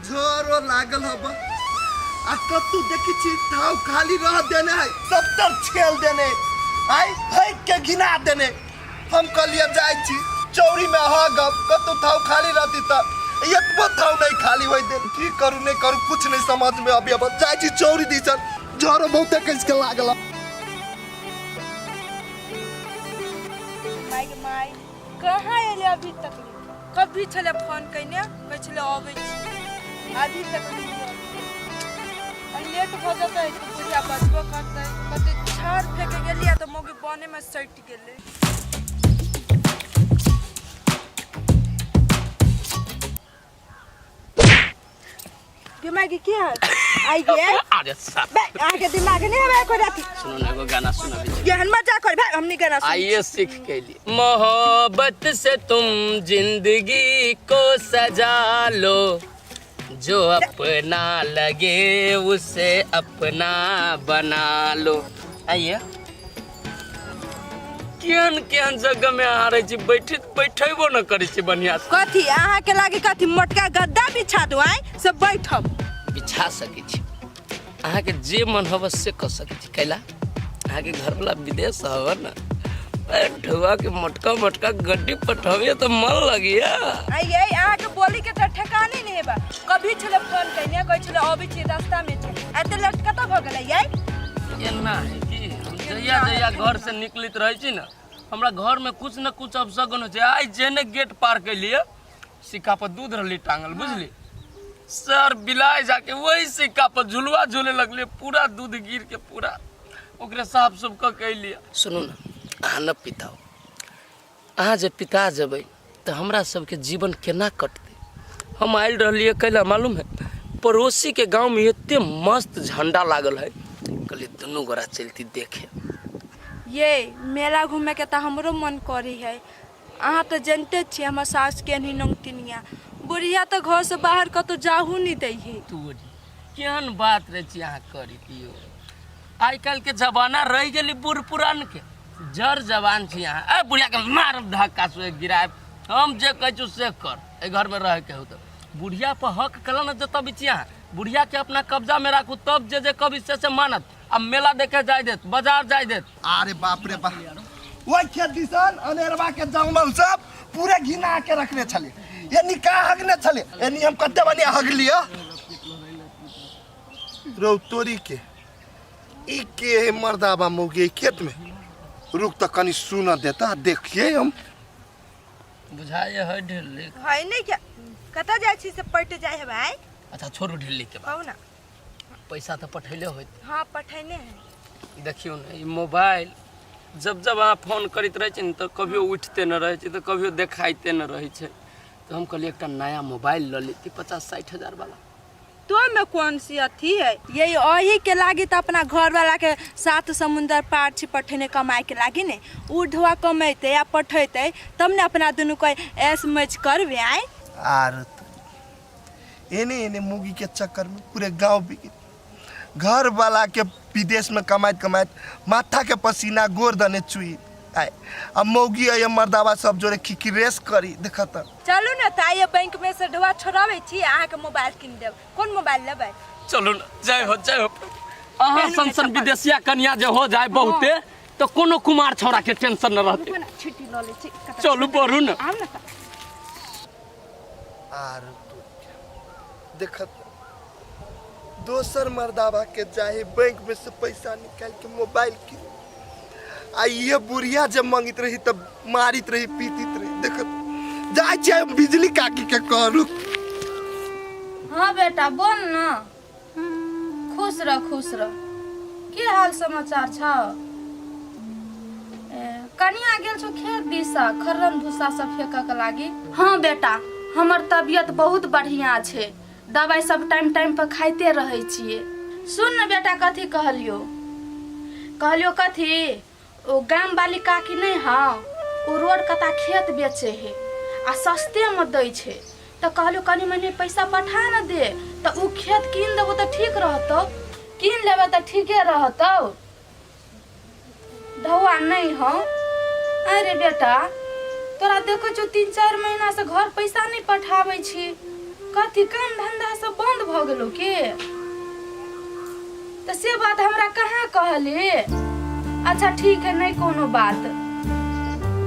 जोरो लागल हब आ कतु देखी छी ठाव खाली रह देने है सबतर छेल देने आई फेंक के घिना देने हम कहलिए जाई छी चौरी में हगब कतु ठाव खाली रहती त एतबो ठाव नहीं खाली होई दे की करू नहीं करू कुछ नहीं समझ में अभी अब जाई छी चौरी दिसन जोरो बहुते कैस के लागल माई कहाँ एले अभी तक कभी छले फोन कइने कहै छले आबै छी अभी तक नहीं लेट भ जतै तो बुढ़िया बचबो करतै कते छाड़ फेंके गेलिया तो मोगी बने में सट गेले दिमाग की है आई गे अरे साहब बे आगे दिमाग नहीं है को राती सुनो ना एगो गाना सुनाबी गहन मजा कर भाई हमनी गाना सुन आइए सीख के लिए मोहब्बत से तुम जिंदगी को सजा लो जो अपना लगे उसे अपना बना लो आइए केहन केहन जगह में हारे छी बैठेबो न करै छी बढ़िया से कथी आहा के लागे कथी मोटका गद्दा बिछा दो आई सब बैठब बिछा सकै छी अहाँ के जे मन होब से क सकै छी कैला अहाँ के घर वाला विदेश हव न ढुआ के मोटका गड्डी पठावे तो मन लगिया आई आहा के बोली के त ठिकाने नहीं बा कभी छले फोन कइने कहै छले अबै छी रास्ता में छै एते लटका त भ गेलै याई एना है कि जया घर से निकलित रहे छी ना हमरा घर में कुछ न कुछ अपशगुन हो छै आई जेने गेट पार के लिए सिक्का पर दूध रहली टांगल बुझली सर बिलाय जाके वही सिक्का पर झुलवा झूले लगले पूरा दूध गिर के पूरा ओकरे साफ सुफ क के लिए सुनो ना अहाँ न पिताओ अहाँ जे पिता जबै तो हमरा सबके जीवन केना कटते हम आयल रहलिए कैला मालूम है पड़ोसी के गांव में इतने मस्त झंडा लागल है कहली दोनों गोरा चलती देखे ये मेला घूमे के त हमरो मन करी है अहाँ तो जानते छी हमर सास के नहीं नंगतिनिया बुढ़िया तो घर से बाहर कतो जाहू नहीं दै है तोरी केहन बात रे छी अहाँ करी दियो आई काल के जमाना रह गेली बूढ़ पुरान के जर जवान छी अहाँ ए बुढ़िया के मार धक्का से गिराए हम जे कहै छु से कर ए घर में रह के हो तो बुढ़िया पर हक कला न जत बिची अहाँ बुढ़िया के अपना कब्जा में राखू तब जे कभी से मानत अब मेला देखे जाय देत बाजार जाय देत अरे बाप रे बाप ओइ खेत दिसन अनेरवा के जंगल सब पूरे घिना के रखने छले ये निकाह हगने छले ए नियम कते बने हगलिया रौतोरी के ई के मर्दाबा मोगे खेत में रुक त कनी सुन देता देखिए हम बुझाए है ढिल्ली है नहीं क्या कता जाय छी से पट जाय है भाई अच्छा छोड़ू ढिल्ली के कहू ना पैसा तो पठैले होत हां पठैने है देखियो ना ई मोबाइल जब अहाँ फोन करते रहे छी तो कभियो उठते न रहे छी तो कभियो देखाइते न रहे छै तो हम कहलिए एकटा नया मोबाइल ल लेती 50-60 हजार वाला तो में कौन सी अथी है यही ओही के लागी तो अपना घर वाला के साथ समुंदर पार छी पठेने कमाए के लागी ने उ ढवा कमेते या पठेते तब ने अपना दोनों को ऐस मैच करबे आए आर एने मुगी के चक्कर में पूरे गांव बिक घर वाला के विदेश में कमाइत माथा के पसीना गोर दने चुई आए अब मौगी है मर्दावा सब जोरे खिकी रेस करी देखत चलू ना ताये बैंक में से ढवा छोड़ावे छी आहा के मोबाइल किन देब कौन मोबाइल लेबै चलो ना जय हो अहाँ संसन विदेशिया कन्या जे हो जाए बहुते तो कोनो कुमार छोरा के टेंशन न रहते छिटी ल ले छी चलू बढ़ू ना आम ना आर देखत दोसर मर्दावा के जाए बैंक में से पैसा निकाल के मोबाइल की आ ये बुढ़िया जब मांगित रही तब मारित रही पीतित रही देखत जाए चाहे बिजली काकी के करू हाँ बेटा बोल ना खुश रह की हाल समाचार छ कनिया गेल छौ खेत दिशा खरन भूसा सब फेंक के लागी हाँ बेटा हमर तबियत बहुत बढ़िया छै दवाई सब टाइम पर खाइते रहे छिए सुन न बेटा कथी कहलियो कथी ओ गाम वाली काकी नहीं हाँ ओ रोड कता खेत बेचे है आ सस्ते में दै छै तो कहलियो कनी मनी पैसा पठा न दे तो उ खेत कीन देबो तो ठीक रहतो कीन लेबे तो ठीके रहतो धौआ नहीं हो अरे बेटा तोरा देखो जो 3-4 महीना से घर पैसा नहीं पठावे छी कथी काम धंधा सब बंद भ गेलो के? तो से बात हमरा कहाँ कहले? अच्छा ठीक है, नहीं कोनो बात।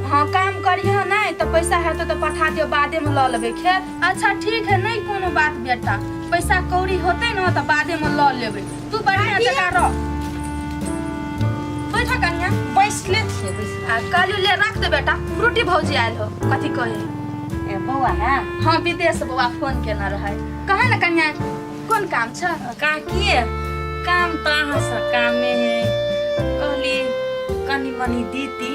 हाँ काम करिए नहीं तो पैसा है तो पठा दियो, बादे में ल लेबे। खैर अच्छा ठीक है, नहीं कोनो बात बेटा, पैसा कौड़ी होते ना तो बादे में ल लेबे। तू बढ़िया जगह रह, बैठा कन्या, बैठ ले कालू ले रख दे बेटा। रोटी भौजी आयल हो, कथी कहे? ए बौआ है? हाँ विदेश बौआ फोन केना रहे। कहे ना कन्या कौन काम छ? काकी काम तो अहाँ से कामे है, कहली कनी मनी दीती।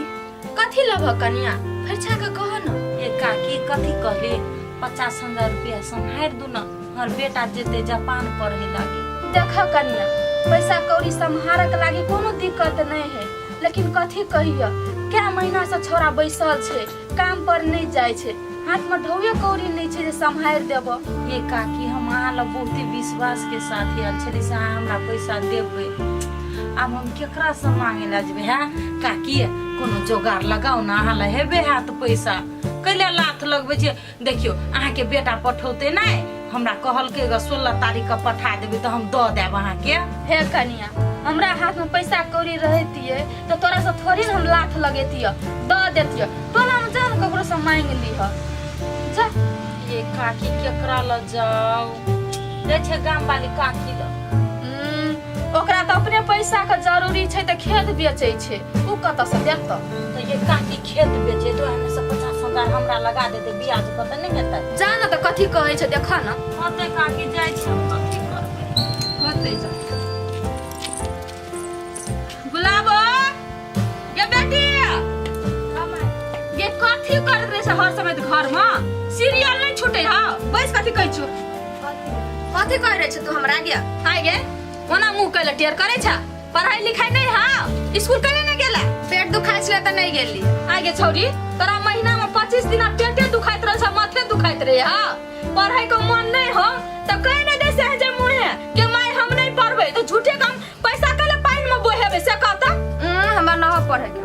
कथी लभ कन्या? फरछा के कह न। ए काकी कथी कहली 50,000 रुपया संहार दू न, हर बेटा जेते जापान पढ़े लागी। देख कन्या पैसा कौड़ी संहारक लागी कोनो दिक्कत नहीं है, लेकिन कथी कहिया क्या महीना से छोरा बैसल छे, काम पर नहीं जाय छे, हाथ में ढौए कौड़ी नहीं छे जे संहार देब। ए काकी हम अहाँ ला बहुते विश्वास के साथ आयल छली से अहाँ हमरा पैसा देबै। अब हम केकरा से मांगे ला जेबै? है काकी कोनो जोगाड़ लगाओ ना, अहाँ ला हेबे हाथ पैसा कैले लाथ लगबै छे। देखियो अहाँ के बेटा पठौते नहीं, हमरा कहलकै ग 16 तारीख के पठा देबै तो हम द देब अहाँ के। हे कन्या हमरा हाथ में पैसा कौड़ी रहतिए तो तोरा से थोड़ी हम लाथ लगेतिए, द देतिए। तोरा हम जान ककरो से मांग लीह जा। ये काकी केकरा ल जाओ? दे छे गाम वाली काकी ल। ओकरा तो अपने पैसा के जरूरी छे तो खेत बेचे छे, उ कत से देत? तो ये काकी खेत बेचे तो हमें से 50,000 हमरा लगा देते, ब्याज पता नहीं हेतै। जान त कथी कहै छे देख न। होते काकी जाय छे, हम कथी करबै? होते जा। गुलाबो ये बेटी ये कथी कर रे से हर समय घर में सीरियल नहीं छूटे हा? बैस कथी कहै छु? कथी कह रे छ तू हमरा गे? आइ गे ओना मुंह कैले टेर करे छ? पढ़ाई लिखाई नहीं हा? स्कूल कने न गेला? पेट दुखाइ छले त नहीं गेली। आइ गे छौरी तोरा महीना में 25 दिन पेटे दुखाइत रह छ, माथे दुखाइत रहे हा? पढ़ाई को मन नहीं हो त कह न दे से जे मुहे के माय हम नहीं पढ़बै तो झूठे काम पैसा कले पाइन में बोहेबे से कहता। हमरा न पढ़े के।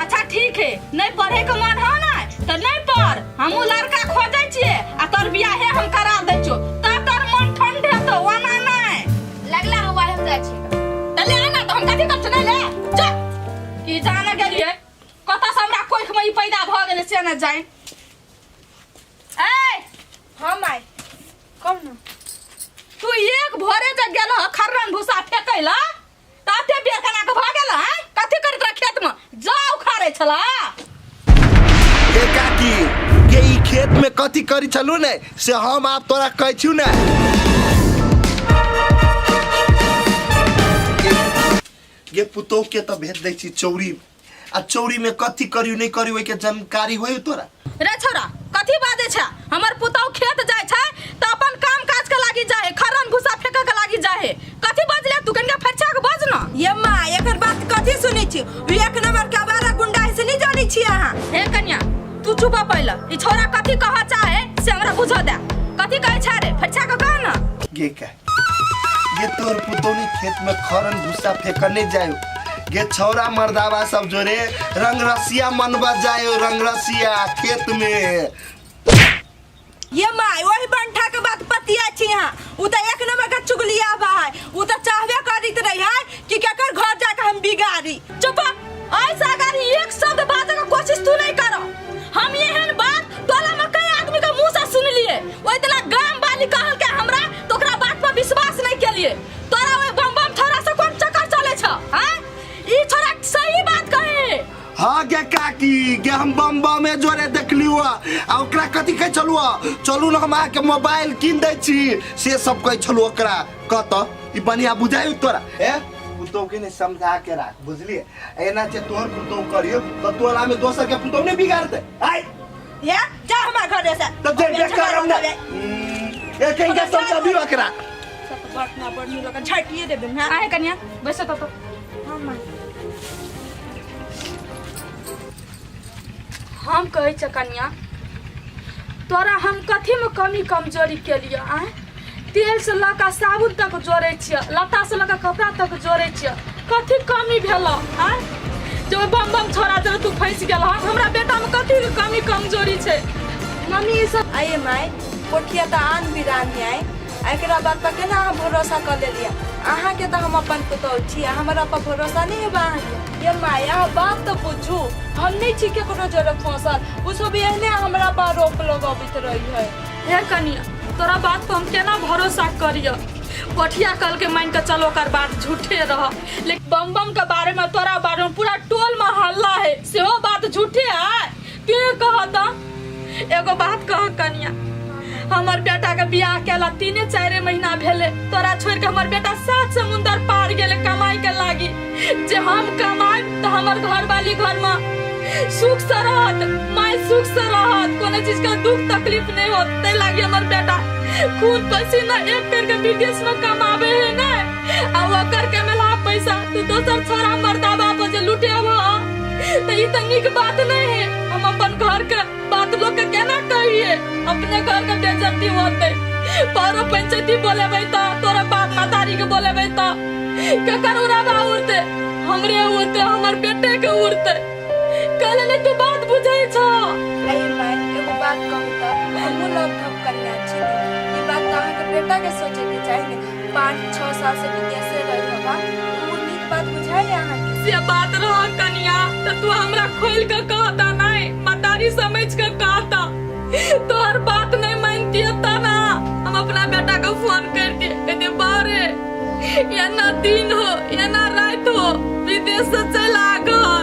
अच्छा ठीक है, नहीं पढ़े के मन हो ना तो नहीं पढ़, हमहु लड़का खोजै छिए आ तोर बियाह है हम करा दै छो त तोर मन ठंडे तो वना नहीं लगला हुआ हम जाय छी। तले आना तो हम कथि करछ नहीं ले जा की जाने गेलिए कत से हमरा कोइख में पैदा भ गेले से न जाय। ए हम आइ कौन तू एक भोरे जग गेल खरन भूसा फेकैला ताते बेर कना के भ गेल है? कथि करत रह खेत में जाऊ खारे छला? ए काकी ये ई खेत में कथी करी छलू ने से हम आप तोरा कहै छु ने। ये पुतौ के तो भेज दै छी चौरी, आ चौरी में कथी करियो नहीं करियो के जानकारी होय तोरा? रे छोरा कथी बाजे छ? हमर पुतौ खेत जाय छै त अपन काम काज के लागी जाय, खरन भूसा फेक के लागी जाय। कथी बजले तू? कनिया फरछा के बज न। ये माँ एकर बात कथी सुनै छी? एक नंबर के बारा गुंडा से नहीं जानी छी अहाँ। हे कन्या तू चुप पहले, ई छोरा कथी कह चाहे से हमरा बुझा दे। कथी कहै छ रे? फरछा के कह न। ये का ये तोर पुतौनी खेत में खरन भूसा फेकने जायो, ये छौरा मर्दावा सब जोरे रंग रसिया मनवा जायो, रंग रसिया खेत में। ये माँ वही बंठा के बात पतिया छी यहाँ, उ त एक नंबर का चुगलिया बा है, उ त चाहबे करित रही है कि केकर घर जाके हम बिगाड़ी। चुप ऐसा अगर एक शब्द बाजे का कोशिश तू नहीं करो। हम एहन बात टोला में कई आदमी के मुंह से सुन लिए, ओइ तना गांव वाली कहल के हमरा तो ओकरा बात पर विश्वास नहीं केलिए। तोरा ओइ बम बम छोरा से कोन चक्कर चले छ? हैं ई छोरा सही बात कहे। हाँ गे काकी गे हम बम बम में जोरे देखलियो आ ओकरा कथी कह चलुआ चलू न हम आके मोबाइल किन दै छी से सब कह चलू ओकरा कत ई बढ़िया बुझाई तोरा। ए पुतौ के ने समझा के राख बुझलिए, एना जे तोहर पुतौ करियो तो तोरा में दोसर के पुतौ ने बिगाड़ दे। आई ये जा हमार घर से तब जे बेकार हम ए कहीं के समझा भी ओकरा सब बात ना बढ़नी लोग झटिए देबे ना। आए कन्या बैस तो हम कहे छ कन्या तोरा हम कथी में कमी कमजोरी के लिए आए? तेल से लका साबुन तक जोड़े छिए, लता से लका कपड़ा तक जोड़े छिए, कथी कमी भेल? आए जो बम बम छोरा जब तू फंस गेल हमरा बेटा में कथी कमी कमजोरी छै? मम्मी ई सब आइए माय पोठिया तो आन बिरान है एकरा बात पर केना अहाँ भरोसा कर लेलिए अहाँ के तो हम अपन पुतौह छी हमरा पर भरोसा नहीं है अहाँ के ये माया बात तो पूछू हम नहीं छी केकरो जरूरत फंसल उ सब एहने हमरा पर रोप लगाबित रही है। हे कनिया तोरा बात पर हम केना भरोसा करियो पोठिया कल के मान के चलो कर बात झूठे रह लेकिन बम बम के बारे में तोरा बारे में पूरा टोल में हल्ला है सेहो बात झूठे है तू कहता एगो बात कह कनिया हमर बेटा के बियाह केला 3-4 महीना भेले तोरा छोड़ के हमर बेटा 7 समुंदर पार गेले कमाई के लागी जे हम कमाई तो हमर घर वाली घर में सुख से रहत माय सुख से रहत कोनो चीज का दुख तकलीफ नहीं होत ते लागी हमर बेटा खून पसीना एक पेड़ के विदेश में कमावे है ना आ ओकर के मेला पैसा तू दोसर छोरा मर्दा बाप जे लुटे हो तो ई त नीक बात नहीं है हम अपन घर के बात लोग के केना कहिए अपने घर के बेइज्जती होते पारो पंचायती बोलेबै त तोरा बाप मातारी के बोलेबै त ककर उड़ाबा उड़ते हमरे उड़ते हमर बेटे के उड़ते कल ने तू बात बुझै छ नहीं माय एगो बात कहू त हमहु लोग ठप करना छी ई बात तो अहाँ के बेटा के सोचे के चाहिए 5-6 साल से विदेश रही होगा उ नीक बात बुझाई अहाँ के से बात रह कनिया त तू हमरा खोल के कहता नहीं मतारी समझ के कहता तोहर बात नहीं मानती त ना हम अपना बेटा को फोन करके कहते बारे या ना दिन हो या ना रात हो विदेश से चला घर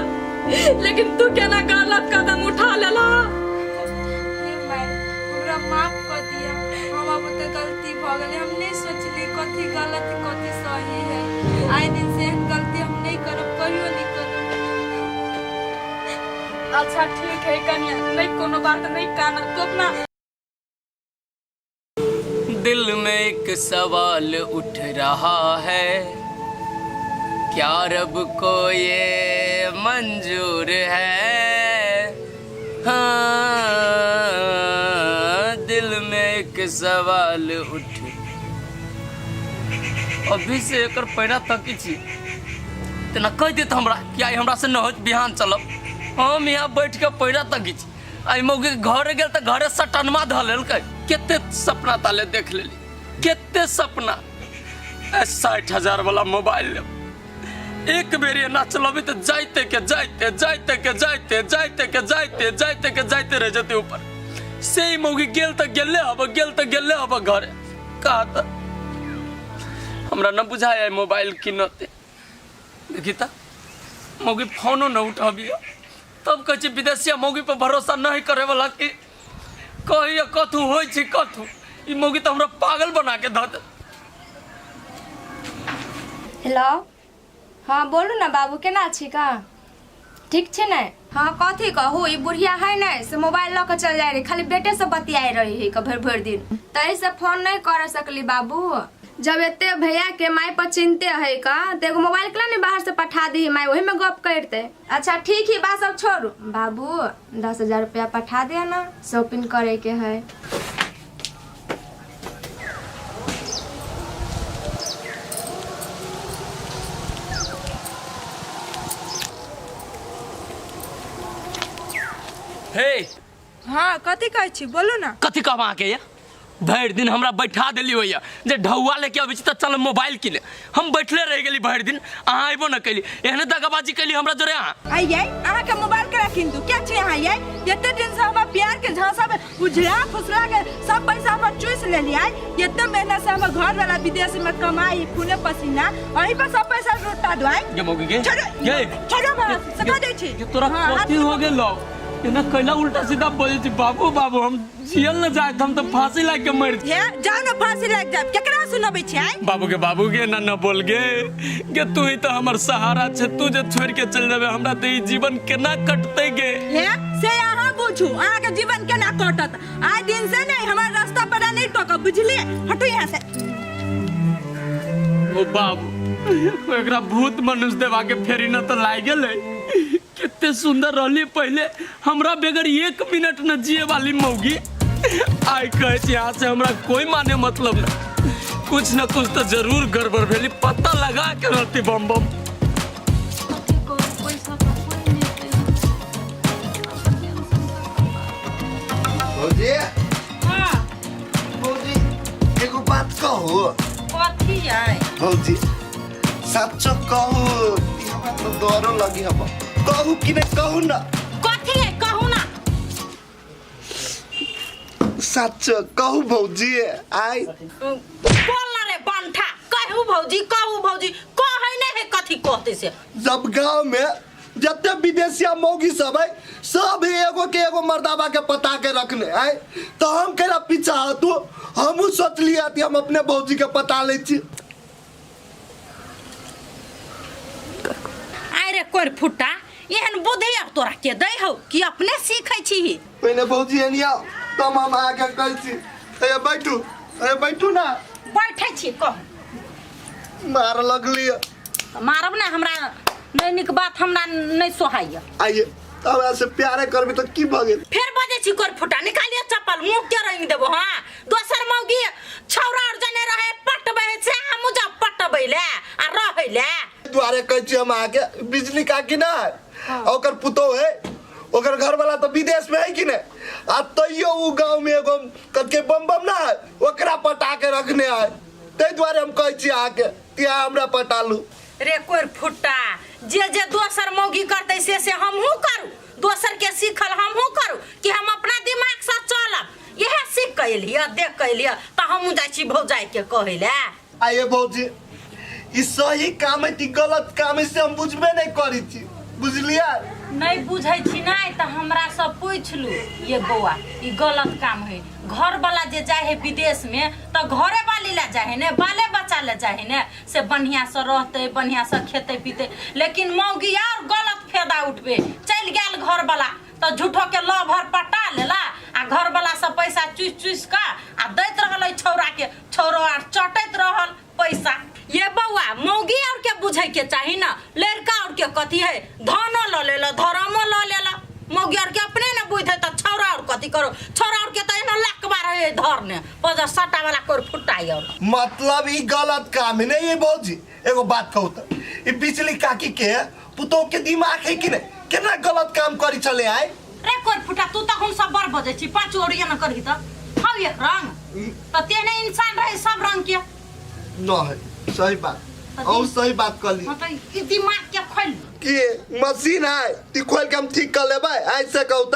लेकिन तू केना गलत कदम उठा लेला माय हमरा माफ कर दिया हम अब तो गलती भ गेले हम नहीं सोचली कथी गलत कथी सही है आए दिन से गलती हम नहीं करब कहियो नहीं करब। अच्छा ठीक है कन्या नहीं कोनो बात नहीं काना तो अपना दिल में एक सवाल उठ रहा है क्या रब को ये मंजूर है हाँ दिल में एक सवाल उठ अभी से एकर पैरा तक छी तना कह देत हमरा कि आई हमरा से न होत बिहान चलब हम यहाँ बैठ के पैरा तक छी आई मौगी घरे गेल त घरे सटनमा ध लेलकै केते सपना ताले देख लेली केते सपना 60,000 वाला मोबाइल ले एक बेर ये ना चलबी तो जाते के जाते जाते के जाते जाते के जाते जाते के जाते रह जाते ऊपर से ही मौगी गेल त गेले अब घरे कहा त हमरा न बुझाया मोबाइल किनते देखी त मौगी फोनो न उठाबियो तब कह विदेशिया मौगी पर भरोसा नहीं करे वाला कि कहिए कथू हो कथू ई मौगी तो हमरा पागल बना के ध दे। हेलो हाँ बोलू ना बाबू केना छी का ठीक छै ने हाँ कथी कहू ई बुढ़िया है ने से मोबाइल ल के चल जाए रही खाली बेटे से बतियाई रही है भर भर दिन तई से फोन नहीं कर सकली बाबू जब एते भैया के माई पर चिंते है का तो एगो मोबाइल के नहीं बाहर से पठा दी माई वही में गप करते अच्छा ठीक ही बात सब छोड़ू बाबू 10,000 रुपया पठा दे ना शॉपिंग करे के है। हे हाँ कथी कहै छी बोलू ना कथी कहब अहाँके ये भरि दिन हमरा बैठा देली होइया जे ढौआ लेके अबै छी त चल मोबाइल किने हम बैठले रह गेली भरि दिन अहाँ आइबो न कैली एहने दगाबाजी कैली हमरा जोरे अहाँ आइए अहाँ के मोबाइल के किन दू क्या छी अहाँ ये एते दिन से हमरा प्यार के झांसा में उजड़ा फुसला के सब पैसा हम चूस लेली आई एते मेहनत से हम घर वाला विदेश में कमाई खूने पसीना वहीं पर सब पैसा लुटा दो आई ये मौगी के ये छोड़ो बस सका दे छी तोरा कथी हो गेलो एना कैला उल्टा सीधा बोले छी बाबू बाबू हम जियल न जाए हम तो फांसी लाग के मर हे जाओ ना फांसी लाग जाब केकरा सुनबै छी आई बाबू के ना बोल गे के तू ही तो हमर सहारा छे तू जे छोड़ के चल जाबे हमरा तो ई जीवन केना कटते गे हे से अहाँ बुझू अहाँ के जीवन केना कटत आइ दिन से नहीं हमर रास्ता पर नहीं टोक बुझलिए हटू यहां से ओ बाबू एकरा भूत मनुष्य देवा के फेरी न तो लाग गेलै कितने सुंदर रहली पहले हमरा बगैर 1 मिनट न जिए वाली मौगी आई कहे यहाँ से हमरा कोई माने मतलब न कुछ न कुछ तो जरूर गड़बड़ भेली पता लगा के रहती बम बम बात कहो कथी है भौजी सच्चो कहू कि हमरा तो डरो लगी हम कहू कि नहीं कहू ना कथी है कहू ना सच्चो कहू भौजी आई बोल ना रे बंठा कहू भौजी कहै नहीं है कथी कहते से जब गांव में जते विदेशिया मौगी सब है सब एगो के एगो मर्दाबा के पता के रखने है तो हम केरा पीछा हतु हमहू सोचलिए कि हम अपने भौजी के पता ले छी अरे कोर फुटा एहन बुद्धि अब तोरा के दै हो कि अपने सीखै छी पहले भौजी एनिया तब हम आगे कहै छी अरे बैठू ना बैठे छी कह मार लगली मारब ना हमरा नहीं निक बात हमरा नहीं सोहाइया आइए हमरा से प्यारे करबी तो की भ गेल फिर बजे छी कोर फुटा निकालिए चप्पल मुंह के रंग देबो हां दोसर मौगी छौरा और जने रहे पटबे से हम जा पटबे ले आ रहै ले द्वारे कहै छी हम आके बिजली का कि ना ओकर पुतो है ओकर घर वाला तो विदेश में है कि नहीं आ तइयो उ गांव में एगो कके बम ना है ओकरा पटा के रखने है तै द्वारे हम कहै छी आके तिया हमरा पटालू रे कोर फुटा जे दोसर मौगी करते से हमहू करू दोसर के सीखल हमहू करू कि हम अपना दिमाग से चलब यह सीख के एलिए देख के एलिए तो हमहू जाइ छी भौजाई के कहै ले आइए भौजी ई सही काम है कि गलत काम है से हम बुझबे नहीं करी छी बुझलिए नहीं बुझै छी नहीं तो हमरा सब पूछ लू ये बौआ ई गलत काम है घर वाला जे जाए है विदेश में तो घरे वाली ला जाए ने बाले बच्चा ला जाए ने से बढ़िया से रहते बढ़िया से खेते पीते लेकिन मौगी और गलत फायदा उठबे चल गेल घर वाला तो झूठो के लो भर पटा लेला आ घर वाला से पैसा चुस का आ दैत रहल छौरा के छौरो आर चटैत रहल पैसा ये बउआ मौगी और के बुझे के चाही ना लड़का और के कथी है धनो ल लेला धर्मो ल लेला मौगी और के अपने न बुझे त छौरा और कथी करो छौरा और के त एना लकबा रहे धरने पजा सटा वाला कोर फुटाई और मतलब ई गलत काम है नहीं ये भौजी एगो बात कहू त ई बिजली काकी के पुतो के दिमाग है कि नहीं केना गलत काम करी चले आए रे कोर फुटा तू त हुन सब बर बजे छी पांच ओरिया न करही त हाउ एक रंग त तेने इंसान रहे सब रंग के न है सही बात और सही बात कर ली मतलब ई दिमाग के खोल कि मशीन है ती खोल के हम ठीक कर लेबै ऐसे कहू त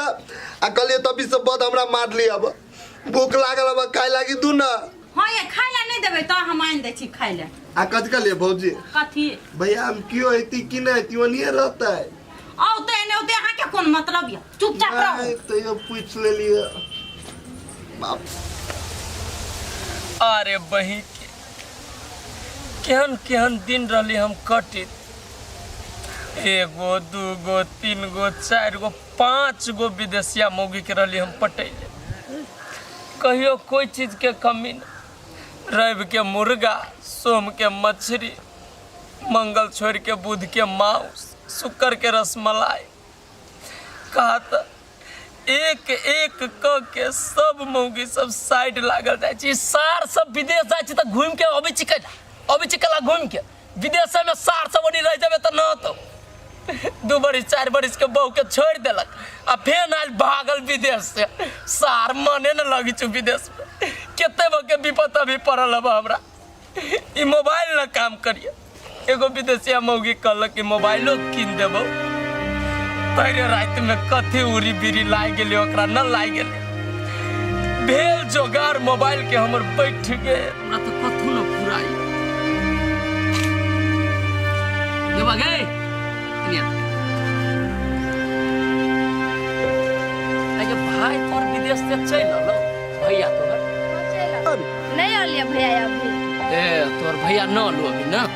आ कहलिए तभी से बाद हमरा मार ली अब भूख लागल अब खाए लागी दू ना हां ये खाइला नहीं देबे त हम आइन दे छी खाइला आ कथि कहलिए भौजी कथी भैया हम क्यों हेती कि नहीं तिवनिए रहता है औ त एने ओते अहाँ के कोन मतलब या चुपचाप रहो तो ये पूछ ले लिए बाप अरे बही केहन केहन दिन रहली हम कटित एगो दूगो तीनगो चारगो पाँचगो विदेशिया मौगी के रहली हम पटैले कहियो कोई चीज के कमी न रवि के मुर्गा सोम के मछली मंगल छोड़ के बुध के मांस शुक्र के रसमलाई कहा त एक एक क के सब मौगी सब साइड लागल जाए छी सार सब विदेश जाए छी त घूम के अभी चिकला घूम के विदेश में सार सब ओनी रह जाबे त न तो 2 बरिस 4 बरिस के बहू के छोड़ देलक आ फेन आयल भागल विदेश से सार मने न लगी छु विदेश में केते बके विपत अभी पड़ल अब हमरा ई मोबाइल न काम करिए एगो विदेशिया मौगी कहलक कि मोबाइलो किन देबो तैरे रात में कथी उरी बिरी लाग गेले ओकरा न लाग गेले भेल जोगार मोबाइल के हमर बैठ गे हमरा तो कथू न पुराई ये बगे अरे भाई तोर विदेश से चल लो भैया तोर नहीं आलिया भैया अभी ए तोर भैया न लो अभी ना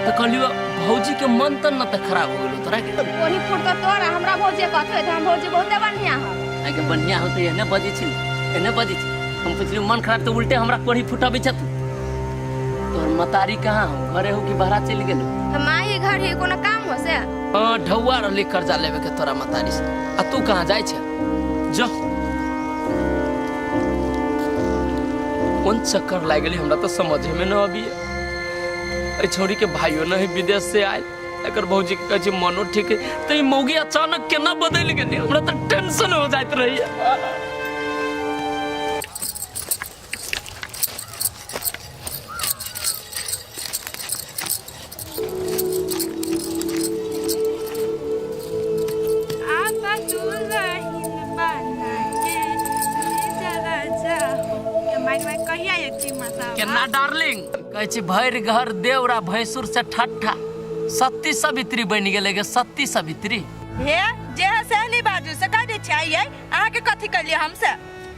तो कहलियो भौजी के मन त न त खराब हो गेलो तोरा के वही फुटका तोरा हमरा भौजी कहथे त हम भौजी बहुते बढ़िया ह आई के बढ़िया होते एने बजी छी एने बजी छी हम पुछली मन खराब तो उल्टे हमरा कोढ़ी फुटाबे छ तोर मतारी कहां हो घरे हो कि बाहर चल गेलो हम आई घर ही कोनो काम हो से हां ढौआ रहली कर्जा लेवे के तोरा मतारी से आ तू कहां जाय छ जा कौन चक्कर लाग गेली हमरा तो समझ में न आबी ए छोरी के भाइयों नहीं विदेश से आए एकर भौजी के कहे मनो ठीक है तो ई मौगी अचानक केना बदल गेली हमरा तो टेंशन हो जाइत रही लिया एक चीमा साहब केना डार्लिंग कहै छी भरि घर देवरा भैंसुर से ठट्ठा सत्ती सावित्री बनि गेलै गे सत्ती सावित्री हे जे है से नहीं बाजू से कह दे चाहिए आहा के कथि कर लिया हमसे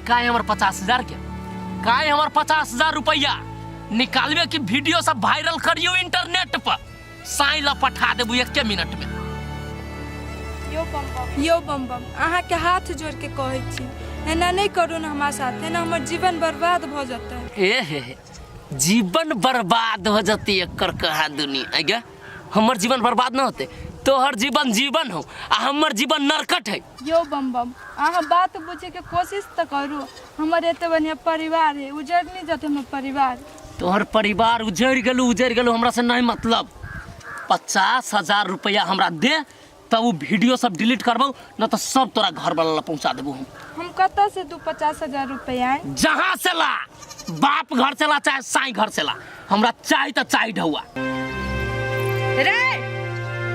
काय हमर 50,000 के काय हमर 50,000 रुपया निकालबे की वीडियो सब वायरल करियो इंटरनेट पर साई ला पठा देबू 1 मिनट में यो बम बम आहा के हाथ जोड़ के कहै छी एना नहीं करू ना हमारे साथ एना हमर जीवन बर्बाद भ जाता ए हे जीवन बर्बाद हो जती एकर कहा दुनिया आगे हमर जीवन बर्बाद न होते तोहर जीवन जीवन हो आ हमर जीवन नरकट है यो बम बम आहा बात बुझे के कोशिश त करू हमर एते बढ़िया परिवार है उजड़ नहीं जाते हमर परिवार तोहर परिवार उजड़ गेलू हमरा से नहीं मतलब 50,000 रुपया हमरा दे तब वो वीडियो सब डिलीट करबो न तो सब तोरा घर वाला पहुंचा देबो हम कत से दू 50,000 रुपया जहां से ला बाप घर से ला चाहे साई घर से ला हमरा चाय तो चाय ढौआ रे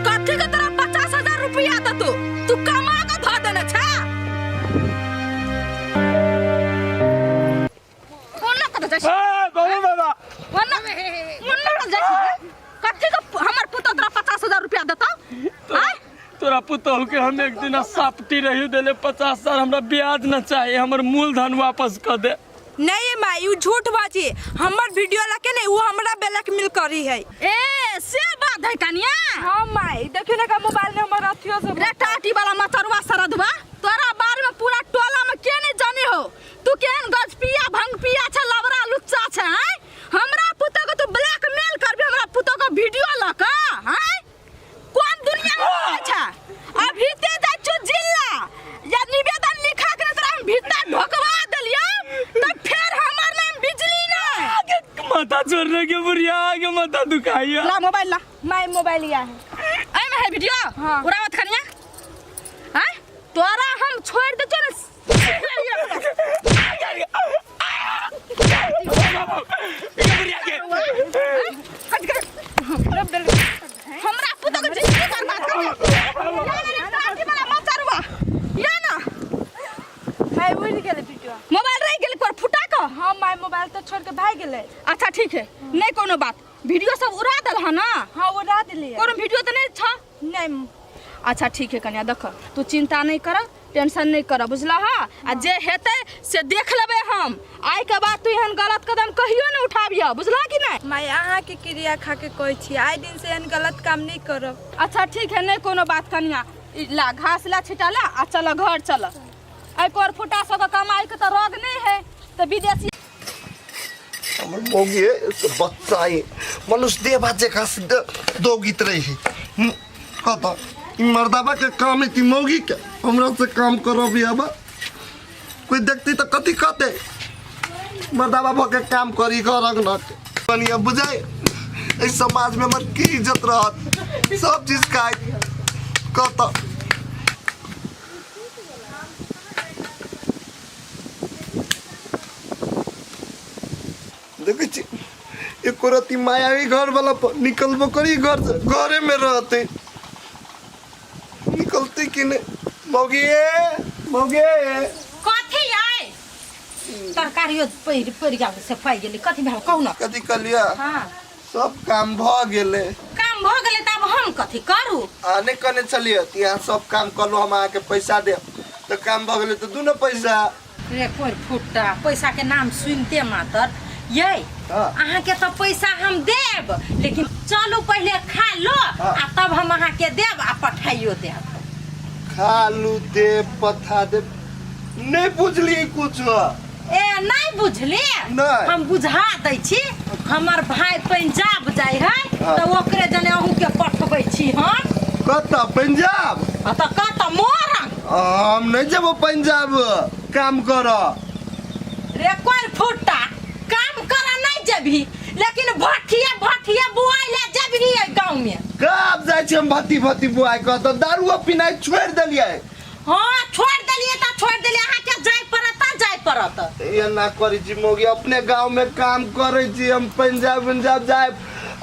कथी के तरह 50,000 रुपया त तू कमा के ध देने छा कोना कत जाय ए बाबा बाबा मुन्ना जाय कथी के हमर पुत तोरा 50,000 रुपया देता आय तोरा पुतहु के हम एक दिन सापटी रही देले 50,000 हमरा ब्याज न चाहिए हमर मूलधन वापस कर दे नहीं माई यू झूठ बाजी हमर वीडियो लके नहीं वो हमरा ब्लैकमेल करी है ए से बात है कनिया हां माई देखियो ना का मोबाइल में हमर अथियो से रे टाटी वाला मतरवा सरदवा तोरा बारे में पूरा टोला में के नहीं जाने हो तू केन गज पिया भंग पिया छ लवरा लुच्चा छ हैं हमरा पुतो को तू ब्लैकमेल करबे हमरा पुतो को वीडियो लका हैं कौन दुनिया में छ अभी ते जा छु जिल्ला या निवेदन लिखा के तोरा हम भीतर ढोकवा देलियो तो फिर हमर नाम बिजली ना माथा छोड़ने के बुढ़िया आगे माथा दुखाइया ला मोबाइल ला माई मोबाइल लिया है आई में है वीडियो हाँ। पूरा मत करिया हैं तोरा हम छोड़ दे चल हमरा पुतो के जिंदगी बर्बाद कर वाला मत करवा या ना माई उड़ गेले वीडियो मोबाइल रह गेल पर फुटा को हां माई मोबाइल तो छोड़ के भाग गेले अच्छा ठीक है नहीं कोनो बात वीडियो सब उड़ा दल है ना हां उड़ा दिलिए कोनो वीडियो तो नहीं था नहीं अच्छा ठीक है कन्या देख तू चिंता नहीं कर टेंशन नहीं कर बुझला हा आ जे हेते से देख लेबे हम आइ के बाद तू एहन गलत कदम कहियो नहीं उठाबिया बुझला कि नहीं माई आहा के क्रिया खा के कहै छी आइ दिन से एहन गलत काम नहीं करब अच्छा ठीक है नहीं कोनो बात कन्या ला घास ला छिटाला आ चल घर चल आई कोर फुटा सब कमाई के तो रोग नहीं है तो विदेशी हमर मौगी है इसका बच्चा है मनुष्य देह बाजे का दो गीत रही है कहता मर्दाबा के काम है ती मौगी के हमरा से काम करो भी अब कोई देखती तो कथी कहते मर्दाबा भके काम करी घर न कनिया बुझाए इस समाज में हमर की इज्जत रहत सब चीज का कहता देखै छी एको रती मायावी घर वाला निकलबो करी घर से घरे में रहते निकलते कि नहीं मौगी कथी आए तरकारियो पड़ गया से पाई गेली कथी भेल कहू ना कथी कलिया हां सब काम भ गेले काम भ गेले तब हम कथी करू आने कने चलिए यहाँ सब काम करलो हम आके पैसा दे तो काम भ गेले तो दू न पैसा रे कोई फुट्टा पैसा के नाम सुनते मातर ये अहाँ के तो पैसा हम देब लेकिन चलू पहले खा लो आ तब हम अहाँ के देब आ पठाइयो देब खालू दे पथा दे नहीं बुझली कुछ ए नहीं बुझली नहीं। हम बुझा दै छी हमर भाई पंजाब जाय है तो ओकरे जने अहू के पठबै छी हम कत पंजाब तो कत मोरन हम नहीं जब पंजाब काम कर रे कोई फुट्टा काम कर नहीं जबही लेकिन भठिया बुआई ले जबही गांव में कब जाय छी हम भत्ती बुआई क तो दारू पिनाई छोड़ देलिए हां छोड़ देलिए अहाँ के जाय परत ये ना करी छी मोगी अपने गांव में काम करे छी हम पंजाब जाए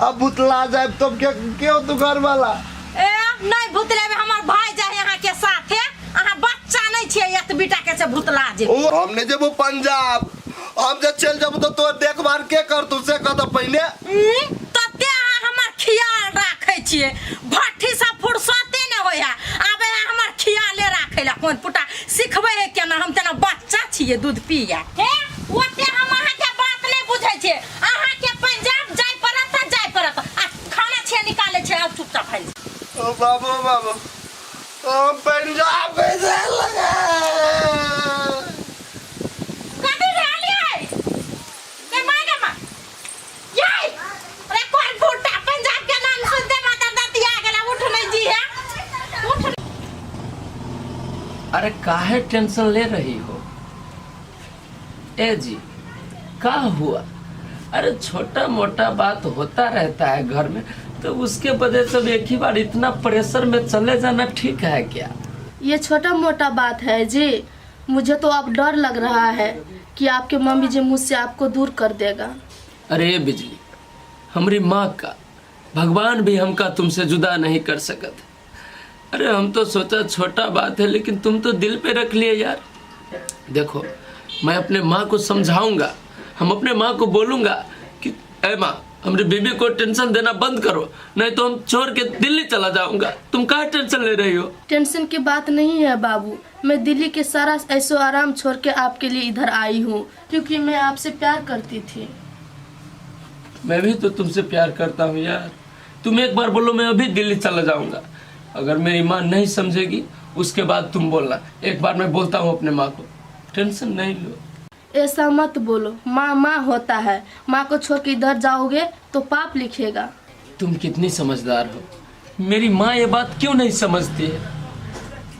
अब भुतला जाए तो क्यों तू घर वाला ए नहीं भुतले में हमर भाई जाय यहाँ के साथे अहाँ बच्चा नहीं छिए एत बेटा के से भुतला जे ओ हमने जब पंजाब हम जब चल जब तो तोर देखभाल के कर तुझसे कह पहले तते हमर ख्याल राखे छिए भट्ठी सा फुर्सते न होया आबे हमर ख्याले राखे ला कोन पुटा सिखबे है केना हम तना बच्चा छिए दूध पिया हे ओते हम अहाँ के बात नहीं बुझै छे अहाँ के पंजाब जाय परत आ खाना छे निकाले छे अब चुपचाप है ओ बाबू हम पंजाब कैसे लगा कभी रहली है के मायगा मा याई अरे कौन फुटा पंजाब के नाम सुनते माता दतिया गेला उठ नहीं जी है उठ अरे काहे टेंशन ले रही हो? ए जी क्या हुआ? अरे छोटा मोटा बात होता रहता है घर में, तो उसके वजह से एक ही बार इतना प्रेशर में चले जाना ठीक है क्या? ये छोटा मोटा बात है जी। मुझे तो अब डर लग रहा है कि आपके मम्मी जी मुझसे आपको दूर कर देगा। अरे बिजली, हमारी माँ का भगवान भी हमका तुमसे जुदा नहीं कर सकते। अरे हम तो सोचा छोटा बात है, लेकिन तुम तो दिल पे रख लिए यार। देखो, मैं अपने माँ को समझाऊंगा, हम अपने माँ को बोलूंगा कि ए माँ, हमारी बीबी को टेंशन देना बंद करो, नहीं तो हम छोड़ के दिल्ली चला जाऊंगा। तुम कहाँ टेंशन ले रही हो? टेंशन की बात नहीं है बाबू, मैं दिल्ली के सारा ऐशो आराम छोड़ के आपके लिए इधर आई हूँ, क्योंकि मैं आपसे प्यार करती थी। मैं भी तो तुमसे प्यार करता हूँ यार। तुम एक बार बोलो मैं अभी दिल्ली चला जाऊंगा। अगर मेरी माँ नहीं समझेगी उसके बाद तुम बोलना। एक बार मैं बोलता हूँ अपने माँ को, टेंशन नहीं लो। ऐसा मत बोलो, माँ माँ होता है। माँ को छोड़ के इधर जाओगे तो पाप लिखेगा। तुम कितनी समझदार हो, मेरी माँ ये बात क्यों नहीं समझती है?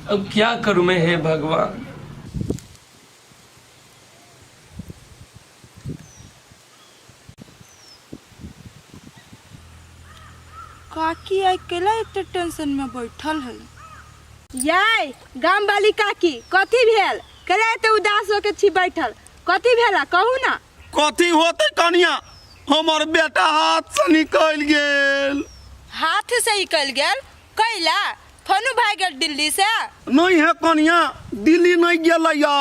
अब क्या करूं मैं, हे भगवान। काकी अकेला इतने टेंशन में बैठल है। याय गाम वाली काकी, कथी भेल? कले तो उदास होके छी बैठल, कथी भेला कहू ना। कथी होते कनिया, हमर बेटा हाथ से निकल गेल। हाथ से निकल गेल? कैला? फनु भाई गेल दिल्ली से? नहीं है कनिया, दिल्ली नहीं गेलैया,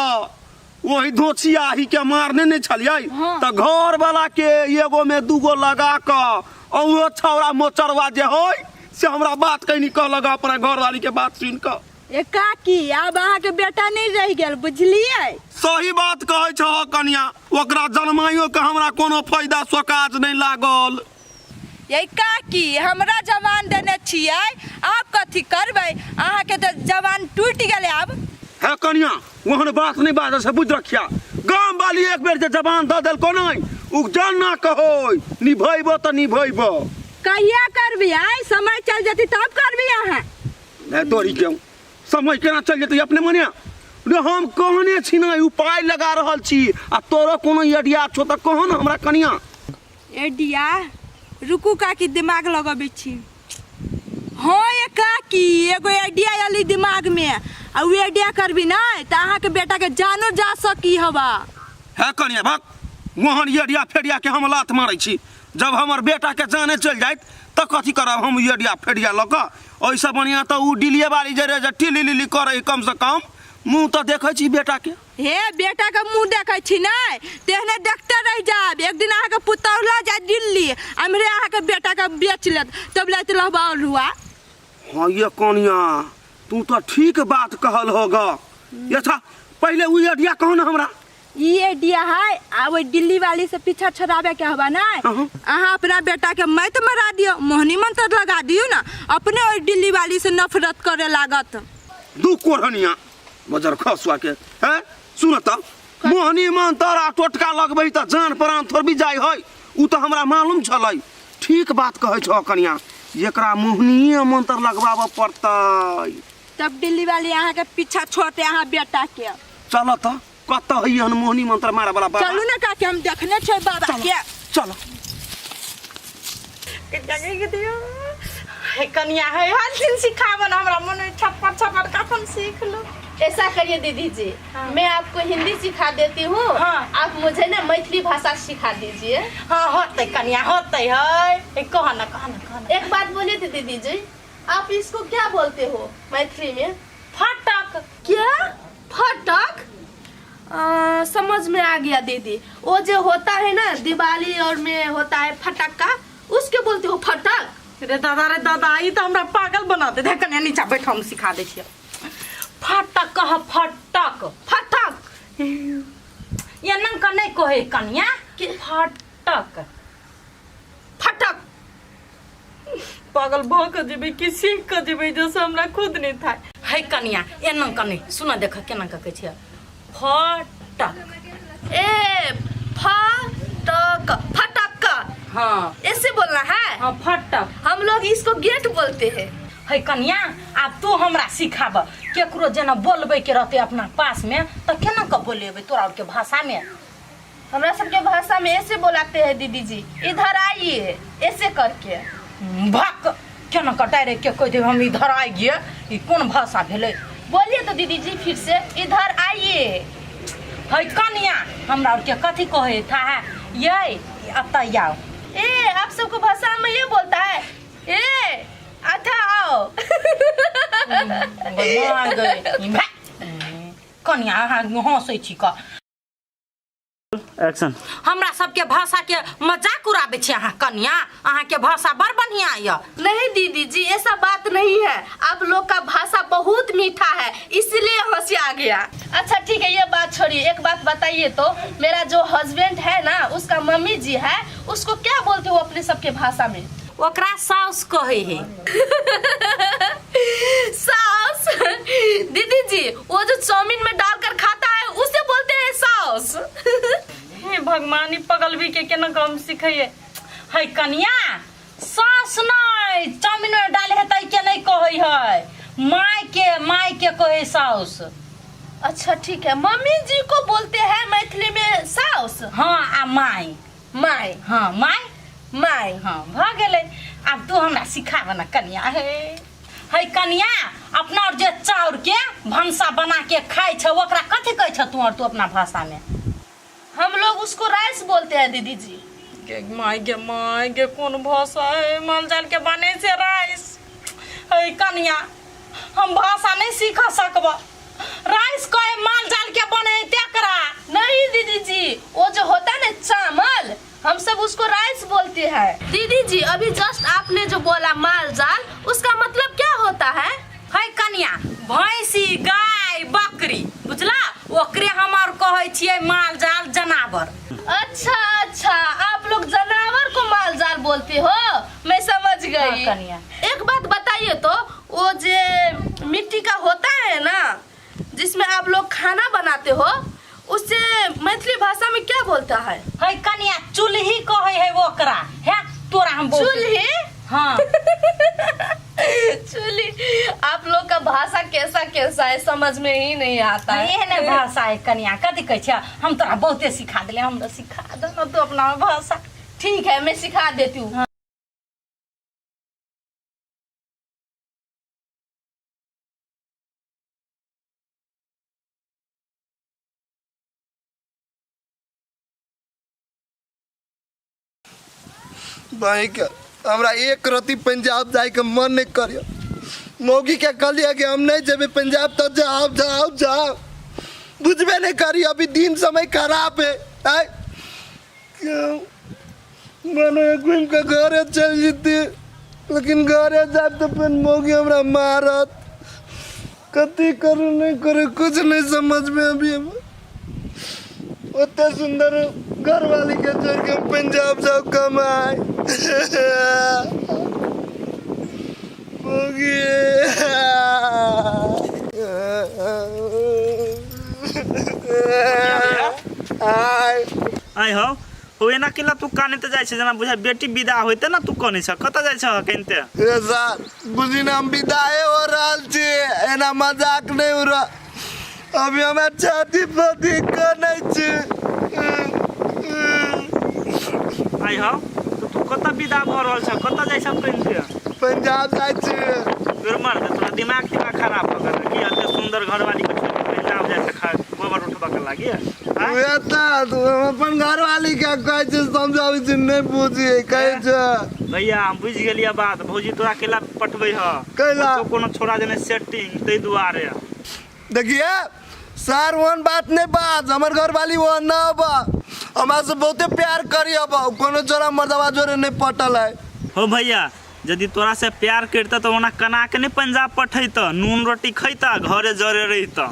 वही धोचियाही के मारने नहीं छलियै। हाँ। तो घर वाला के एगो में दूगो लगा कर और वो छौरा मोचरवा जे होय से हमरा बात कहीं कहलक अपना घर वाली के बात सुन कर। ए काकी, अब अहाँ के बेटा नहीं रह गेल, बुझलिए? सही बात कहे छ कनिया, ओकरा जन्माइयो के हमरा कोनो फायदा सोकाज नहीं लागल। ये काकी, हमरा जवान देने छियै, आप कथी करबै? अहाँ के तो जवान टूट गेले अब। है कनिया, वहन बात नहीं बात से बुझ रखिया। गांव वाली एक बेर जे जवान द देल को नहीं, उ जान ना कहो निभैबो त निभैबो। कहिया करबी? आई समय चल जती तब करबी अहाँ। नहीं तोरी क्यों समय केना चल जते अपने मने रे? हम कहने छी ना उपाय लगा रहल छी, आ तोरो कोनो आइडिया छो त कहो ना हमरा कनिया। एडिया रुकू काकी, दिमाग लगबै छी। हाँ ये काकी, एगो आइडिया आली दिमाग में, आ उ आइडिया करबी ना त अहाँ के बेटा के जानो जा सकी हवा। है कनिया भाग, वहन आइडिया फेडिया के हम लात मारै छी। जब हमर बेटा के जाने चल जाए त कथी करब हम आइडिया फेडिया लक? ऐसा बढ़िया तो उ डिलिये वाली जरे जे टिली लिली करे कम से कम मुंह तो देखे छी बेटा के। हे बेटा के मुंह देखे छी ना, तेहने देखते रह जाब। एक दिन अहाँ के पुतौला जा दिल्ली, हमरे अहाँ के बेटा के बेच लेत, तब लेत लहबाल हुआ। हाँ ये कनिया, तू तो ठीक बात कहल होगा। अच्छा पहले उ आइडिया कहो ना हमरा। ये आइडिया है, अब दिल्ली वाली से पीछा छुड़ावे के हवा ना। अहाँ अपना बेटा के मत मरा दियो, मोहनी मंत्र लगा दियो ना, अपने और दिल्ली वाली से नफरत करे लागत। दू कोरहनिया बजर खसुआ के है सुन त, मोहनी मंत्र आ टोटका लगबै त जान प्राण थोड़ भी जाय है। उ तो हमरा मालूम छलै। ठीक बात कहै छ कनिया, एकरा मोहनी मंत्र लगबाबऽ पड़तै, तब दिल्ली वाली अहाँ के पीछा छोड़ते अहाँ बेटा के। चल त कत है हन मोहनी मंत्र मारे वाला बाबा? चलू ना काकी, हम देखने छै बाबा के। चलो कनिया है हर दिन सिखाबो ना, हमरा मन में छप्पर छप्पर कखन सीख लो। ऐसा करिए दीदी जी, मैं आपको हिंदी सिखा देती हूँ, हाँ। आप मुझे ना मैथिली भाषा सिखा दीजिए। हाँ होते कनिया होते है। कह ना। एक बात बोलिए थी दीदी जी, आप इसको क्या बोलते हो मैथिली में? फटक। क्या? फटक? समझ में आ गया दीदी। वो जो होता है ना दिवाली और में होता है फटक्का, उसके बोलते हो फटक। रे दादा ई तो हमरा पागल बना दे। देख कन्या नीचा बैठ हम सिखा दे छियै। फटक कह फटक फटक ये नन का नहीं कहे कन्या कि फटक फटक पागल भ के जेबे कि सीख के जेबे जैसे हमरा खुद नहीं था। है कन्या ए नन का नहीं सुना देख केना का कहै छियै फटक। ए फटक फटक हाँ ऐसे बोलना है। हाँ फटक। हम लोग इसको गेट बोलते हैं। है कन्या अब तू हमरा सिखाब केकरो जना बोलबे के रहते अपना पास में तो केना का बोलेबे तोरा के भाषा में। हमरा सबके भाषा में ऐसे बोलाते हैं दीदी जी, इधर आइए ऐसे करके। भक केना का डायरेक्ट के कह दे हम इधर आ गए। ई कौन भाषा भेलै? बोलिए तो दीदी जी फिर से, इधर आइए। है कन्या हमरा के कथी कहे था है ये अतः आओ। ए आप सबको भाषा में ये बोलता है ए अच्छा आओ। कन्या अहाँ हंसै छी का? एक्शन। हमरा सबके भाषा के मजाक उड़ाबे छी अहाँ कन्या। अहाँ के भाषा बड़ बढ़िया है। नहीं दीदी जी ऐसा बात नहीं है, आप लोग का भाषा बहुत मीठा है इसलिए हंसी आ गया। अच्छा ठीक है ये बात छोड़िए, एक बात बताइए तो मेरा जो हस्बैंड है ना उसका मम्मी जी है उसको क्या बोलते हो अपने सबके भाषा में? ओकरा साउस कहे है। साउस? दीदी जी वो जो चाउमीन में डालकर खाता है उसे बोलते हैं साउस। हे भगवान पगलवी के केना काम सिखाइए। है कन्या सास नहीं चाउमीन में डाले है तई के नहीं कहे है माय के कहे साउस। अच्छा ठीक है, मम्मी जी को बोलते हैं मैथिली में साउस। हाँ आ माय माय। हाँ माय माय हाँ भ गेलै। अब तू हमरा सिखाब ना कन्या। है कन्या अपना और जे चाउर के भंसा बना के खाइ छ ओकरा कथी कहै छ तू और तू अपना भाषा में? हम लोग उसको राइस बोलते हैं दीदी जी। माय गे कौन भाषा है? माल जाल के बने से राइस। है कन्या हम भाषा नहीं सीख सकब। राइस कहे माल जाल के बने तेकरा। नहीं दीदी जी वो जो होता है ना चावल हम सब उसको राइस बोलते हैं। दीदी जी अभी जस्ट आपने जो बोला माल जाल उसका मतलब क्या होता है? है कन्या भैंसी गाय बकरी बुझला ओकरे हमार कहे छियै माल जाल जनावर। अच्छा अच्छा आप लोग जानवर को माल जाल बोलते हो, मैं समझ गई। हाँ, कन्या एक बात बताइए तो वो जो मिट्टी का होता है ना जिसमें आप लोग खाना बनाते हो उससे मैथिली भाषा में क्या बोलता है? है कन्या चूल्ही कहे है ओकरा। है तोरा हम बोल चूल्ही? हाँ चूल्ही। आप लोग का भाषा कैसा कैसा है समझ में ही नहीं आता है। ये ना भाषा है कन्या कथी कहै छ? हम तोरा बहुते सिखा देले, हमरा सिखा दे ना तू अपना भाषा। ठीक है मैं सिखा देती हूँ। हाँ। भाई का हमरा एक रति पंजाब जाए के मन नहीं करियो। मौगी क्या कहलिए कि हम नहीं जेबे पंजाब तो जाओ जाओ जाओ, बुझबे नहीं करी अभी दिन समय खराब है। आय क्यों मानो घूम के घरे चल जीती, लेकिन घरे जाए तो फिर मौगी हमरा मारत। कति करूँ नहीं करे कुछ नहीं समझ में अभी। उतने सुंदर घर वाली के छोड़ के पंजाब जाओ कमाए। आइ हो होए ना किला तू काने त जाय छ जना बुझा बेटी विदा होइते ना तू कने छ कत जाय छ केनते? ए सर बुझी ना हम विदाए हो रहल छी, एना मजाक नहीं हो रहा। अभी हमें छाती पति कने छी। आइ हो तू कत विदा भ रहल छ कत जाय छ केनते? पंजाब जाय छी। फिर मार दे तोरा दिमाग खराब भ गेल कि एते सुंदर घरवाली के छोड़ के पंजाब जाय छ खा गोबर उठबा के लागि। वे तो अपन घरवाली क्या कहे छ समझावे छी नहीं बुझी कहे छ। भैया हम बुझ गेलिया बात। भौजी तोरा केला पटबै ह कैला तो कोनो छोरा जने सेटिंग तै दुआरे। देखिए सर वन बात नहीं बात हमर घर वाली वो ना बा हमरा से बहुते प्यार करी अब कोनो जोरा मर्दवा जोरे नहीं पटल है। हो भैया यदि तोरा से प्यार करता तो ओना कना के नहीं पंजाब पठैत नून रोटी खैता घरे जरे रहिता।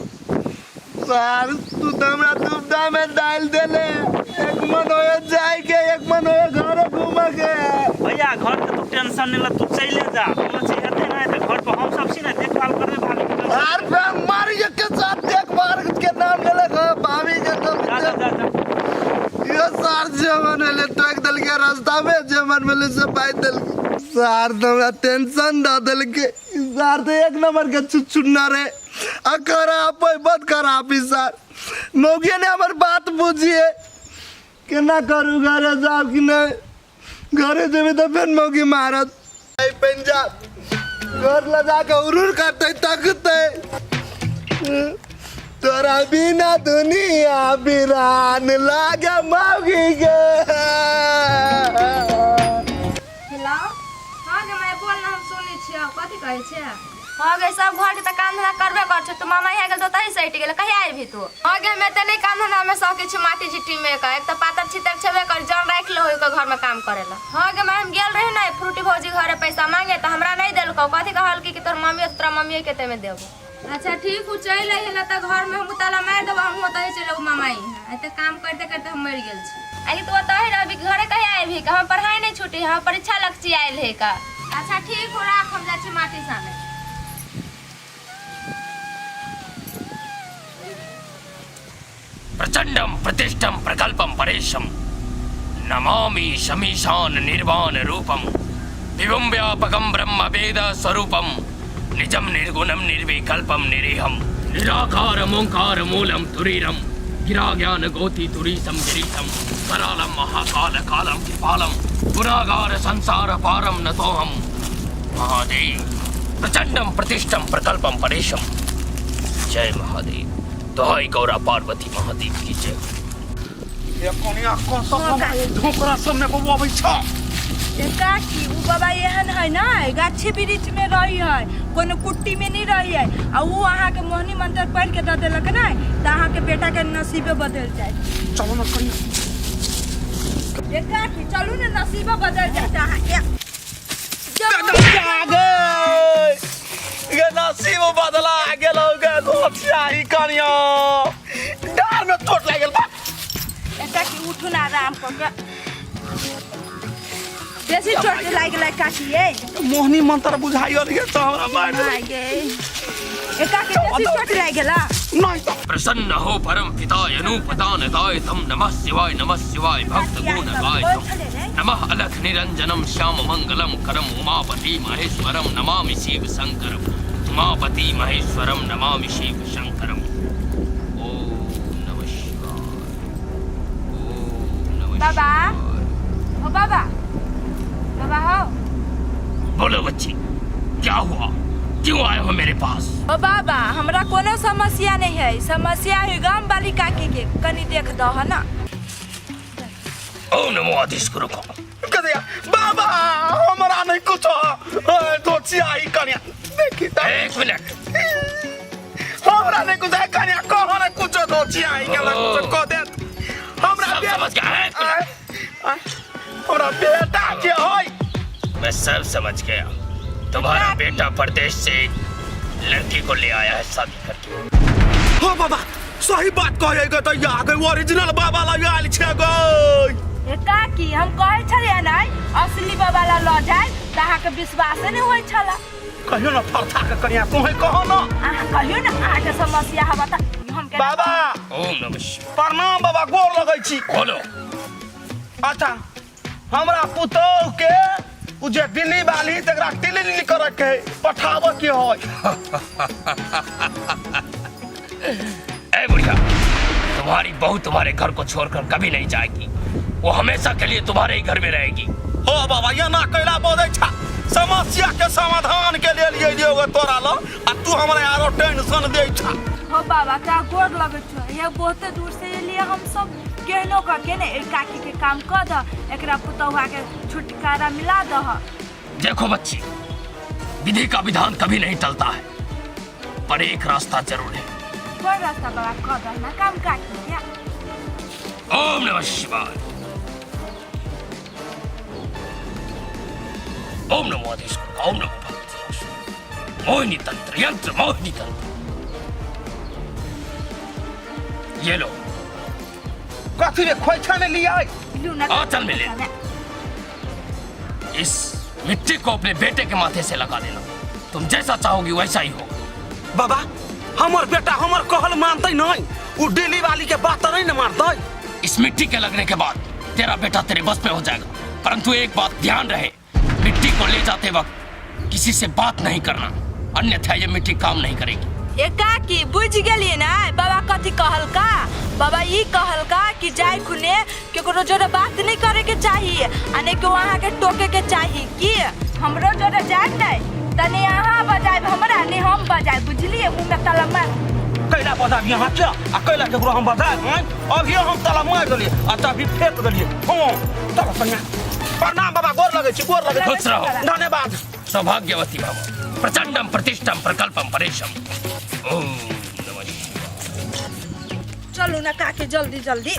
सर तू तो हमरा दुबदा में डाल देले एक मन होए जाए के एक मन होए घर घूम के। भैया घर के तू टेंशन नहीं ला तू चले जा कोनो चीज हेते ना तो घर पर हम सब छी ना देखभाल करबे भाभी के। यार मैं मारी के साथ देखभाल के नाम ले लगा भाभी के तो जा जा जा ये सर जमन ले तो एक दल के रास्ता में जमन में ले से बाई दल सर तो टेंशन ना दल के सर तो एक नंबर के चुचुन्ना रे अकरा आप बद करा सर मौके ने हमार बात बुझिए कि ना करूँ घरे जाओ कि नहीं घरे जब तो फिर मौकी मारत पंजाब घर लगा के उरूर करते तकते तोरा बिना दुनिया बिरान लागे मौगी गे। हेलो हाँ गे मैं बोल ना हम सुनै छियै कथि कहै छै। हाँ गे सब घर के त काम धंधा करबे कर छ। तू मामा यहाँ गेल तो तही सैट गेल कहिया आबी तू। हाँ गे मैं त नहीं काम धंधा में सके छी माटी चिट्टी में का एक त पातर छितर छबे कर जान राख लो के घर में काम करेला। हाँ गे मैं हम गेल रही ना फ्रूटी भौजी घरे पैसा मांगे त हमरा नहीं देलको कथि कहल कि तोर मम्मी तोरा मम्मी के तेमे देबो। अच्छा ठीक हूँ चल अइला त घर में हम ताला मार देबो हम ओतही चलबो मामा यहाँ त काम करते करते हम मर गेल छी। अरे तू ओतही रहबी घरे कहिया आबी का हम पढ़ाई नहीं छूटी हम परीक्षा लक्ष्य आइल है का। अच्छा ठीक हो राख हम जा छी माटी साने। प्रचंडम प्रतिष्ठम प्रकल्पम परेशम नमामि शमीशान निर्वाण रूपम विभुम व्यापकम ब्रह्म वेद स्वरूपम निजम निर्गुणम निर्विकल्पम निरीहम निराकार ओंकार मूलम तुरीरम गिरा ज्ञान गोति तुरीसम गिरीशम करालम महाकाल कालम कृपालम गुणागार संसार पारम नतोहम महादेव प्रचंडम प्रतिष्ठम प्रकल्पम परेशम। जय महादेव दोहाई गौरा पार्वती महादेव की जय। ये कोनिया कोन सब ढोकरा सब में को आबै छ। एका की उ बाबा एहन है ना गाछी वृक्ष में रही है कोनो कुट्टी में नहीं रही है आ उ अहाँ के मोहनी मंत्र पढ़ के द देलक ना त अहाँ के बेटा के नसीबे बदल जाए। चलो न कनी एका की चलू ना नसीबे बदल जाए अहाँ के ये नसीब बदला गेलो गे गोछाई कनिया डार में चोट लाग गेल बा। एका की उठू ना आराम क के बेसी चोट लाग गेल काकी ए मोहनी मंत्र बुझाइयो रे त हमरा मार हाय गे एका की बेसी चोट लाग गेला नहीं तो प्रसन्न हो परम पिताय अनुपदान दायतम नमः शिवाय भक्त गुण गायतम नमः अलख निरंजनम श्याम मंगलम करम उमापति महेश्वरम नमामि शिव शंकरम उमापति महेश्वरम नमामि शिव शंकरम। ओम नमः शिवाय ओम नमः बाबा ओ बाबा बाबा हो बोलो बच्ची क्या हुआ क्यों आए हो मेरे पास। ओ बाबा हमरा कोनो समस्या नहीं है समस्या है गांव वाली काकी के कनी देख दो है ना। ओम नमो आदिश गुरु को कदिया बाबा हमरा नहीं कुछ गोछाई कनिया देखी त एक मिनट हमरा नहीं कुछ कनिया कहो ना कुछ गोछाई के कुछ को दे हमरा सब समझ गया है हमरा बेटा के होई। मैं सब समझ गया तुम्हारा बेटा परदेश से लड़की को ले आया है शादी करके। हो बाबा सही बात कहिएगा तो यहाँ के ओरिजिनल बाबा ला आइल छे गई। एका की हम कहै छलिए ना असली बाबा ला ल जाए त अहाँ के विश्वास नहीं होय छला। कहियो ना फरथा के कनिया तोहे कहो ना अहाँ कहियो ना अहाँ के समस्या हवा त हम के बाबा ओम नमः शिवाय। प्रणाम बाबा गोर लगै छी। बोलो अच्छा हमरा पुतौह के उ जे दिल्ली वाली तकरा टिली करे के पठाव के होय। ए बुढ़िया तुम्हारी बहू तुम्हारे घर को छोड़कर कभी नहीं जाएगी वो हमेशा के लिए तुम्हारे ही घर में रहेगी। हो बाबा ये ना कैला बोलै छा समस्या के समाधान के लिए लियो तोरा लो आ तू हमरा यारो टेंशन दे छा। हो बाबा का गोर लगै छ ये बहुत दूर से लिए हम सब केहनो का के ने एक काकी के काम क द एकरा पुतौहा के छुटकारा मिला द। देखो बच्ची विधि का विधान कभी नहीं टलता है पर एक रास्ता जरूर है कोई रास्ता बाबा कर रहा ना काम काटी क्या ओम नमः शिवाय। ओम नमो आदिशक्ति, ओम नमो भगवते मोहिनी तंत्र, यंत्र मोहिनी तंत्र। ये लो कथी रे खोइछा में लिया आंचल में ले। इस मिट्टी को अपने बेटे के माथे से लगा देना, तुम जैसा चाहोगी वैसा ही होगा। बाबा हमार बेटा हमार कहल मानते नहीं, वो डेली वाली के बात नहीं न मारते। इस मिट्टी के लगने के बाद तेरा बेटा तेरे बस पे हो जाएगा, परंतु एक बात ध्यान रहे, मिट्टी को ले जाते वक्त किसी से बात नहीं करना, अन्यथा ये मिट्टी काम नहीं करेगी। एकाकी बुझ गेलिए ना बाबा कथी कहल का। बाबा ई कहल का कि जाय खुने केकरो जोरे बात नहीं करे के चाहिए आ नहीं के वहां के टोके के चाहिए कि हमरो जोरे जाय नहीं तने यहाँ बजाय हमरा नहीं हम बजाय बुझलिए मुंह में ताला मार कैला बजा यहाँ क्या आ कैला केकरो हम बजा अभी हम ताला मार देलिए आ चाबी फेंक देलिए। हां चलो सन्या प्रणाम बाबा, गोर लगे छी, गोर लगे। खुश रहो, धन्यवाद। सौभाग्यवती भव, प्रचंडम प्रतिष्ठम प्रकल्पम परेशम। ओम नमः शिवाय। चलो ना काकी जल्दी जल्दी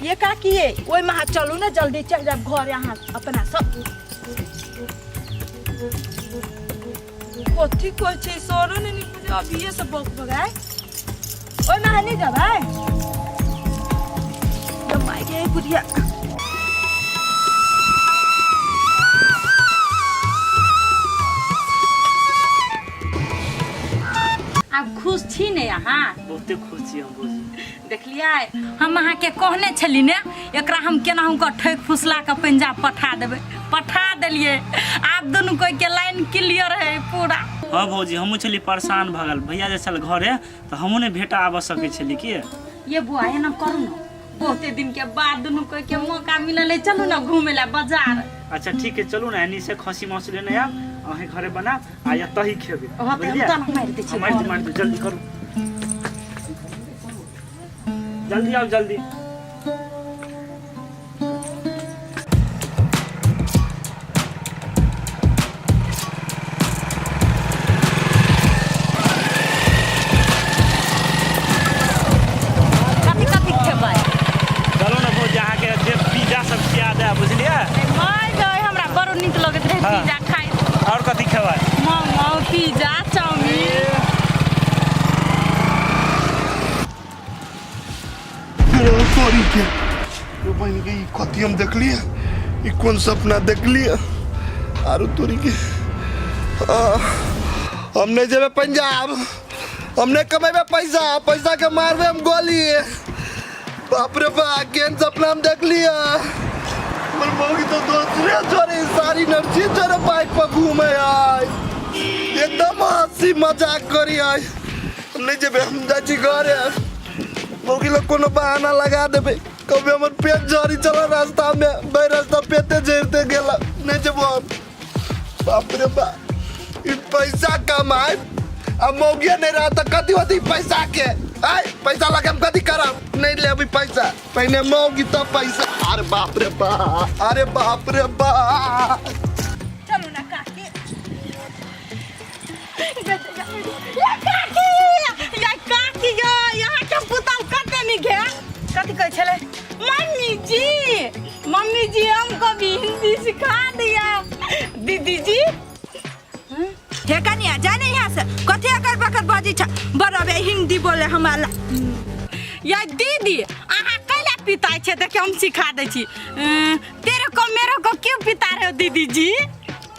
ये काकी है ओई में चलू ना जल्दी चल जाब घर यहाँ अपना सब कथी कोई छै सरो ने निकल अभी ये सब बक बगाए ओई में नहीं जाबे जब माई के बुढ़िया आप खुश छी ने यहाँ? बहुते खुश छी हम बुझी। देखलिए हम अहाँ के कहने छली ने एकरा हम केना हुनकर ठोक फुसला के पंजाब पठा देबै, पठा देलिए। आप दोनों कोई के लाइन क्लियर है पूरा। हाँ भौजी हमहूँ छली परेशान भगल, भैया जे छल घरे तो हमहूँ ने भेटा आबऽ सकै छली कि ये बुआ है ना करू ना, बहुते दिन के बाद दोनों कोई के मौका मिलल है, चलू ना घूमे ला बाजार। अच्छा ठीक है चलू ना, एनी से खसी मासु लेने आब, अहें घरे बना आ या तही खेबे। हाँ तो हम तना मार दे छी। मार दो जल्दी करू, जल्दी आओ जल्दी। कथी कथी खेबै? चलो ना भौजी अहाँ के जे पिज्जा सब खिया दे बुझलिए। माय गए हमरा बड़ नीक लगत रहे हाँ। पिज्जा खाइ। और कथी खेबै? Momo, pizza, chowmein. सॉरी के तो बहन के ई कथी हम देख लिए, ई कौन सपना देख लिए। आरो तोरी के हमने जेबे पंजाब, हमने कमेबे पैसा, पैसा के मारबे हम गोली। बाप रे बाप केन सपना हम देख लिया। मन मौगी तो दूसरे जोरे सारी नर्सी जोरे बाइक पर घूमे आय, एकदम हंसी मजाक करी आय। हमने जेबे हम जाची घरे, मौगी लोग कोनो बहाना लगा देबे, कभी हमर पेट जरी चला रास्ता में, बे रास्ता पेटे जरते गेला नहीं जेबो। बाप रे बाप ई पैसा कमाए अब मौगिया नहीं रहा तो कथी होती पैसा के। आय पैसा लगे हम कथी करब, नहीं ले अभी पैसा, पहले मौगी तो पैसा। अरे बाप रे बाप, अरे बाप रे बाप। चलो ना काकी यहाँ के पुतल कते नहीं घे कथी कहै छले? मम्मी जी हमको भी हिंदी सिखा दिया। दीदी जी हे कनिया जाने यहाँ से कथी अकर बकर बाजी छ बराबर हिंदी बोले हमारा। या दीदी अहाँ कैला पिताई छे देखे हम सिखा दे छी। तेरे को मेरे को क्यों पिता रहे हो दीदी जी?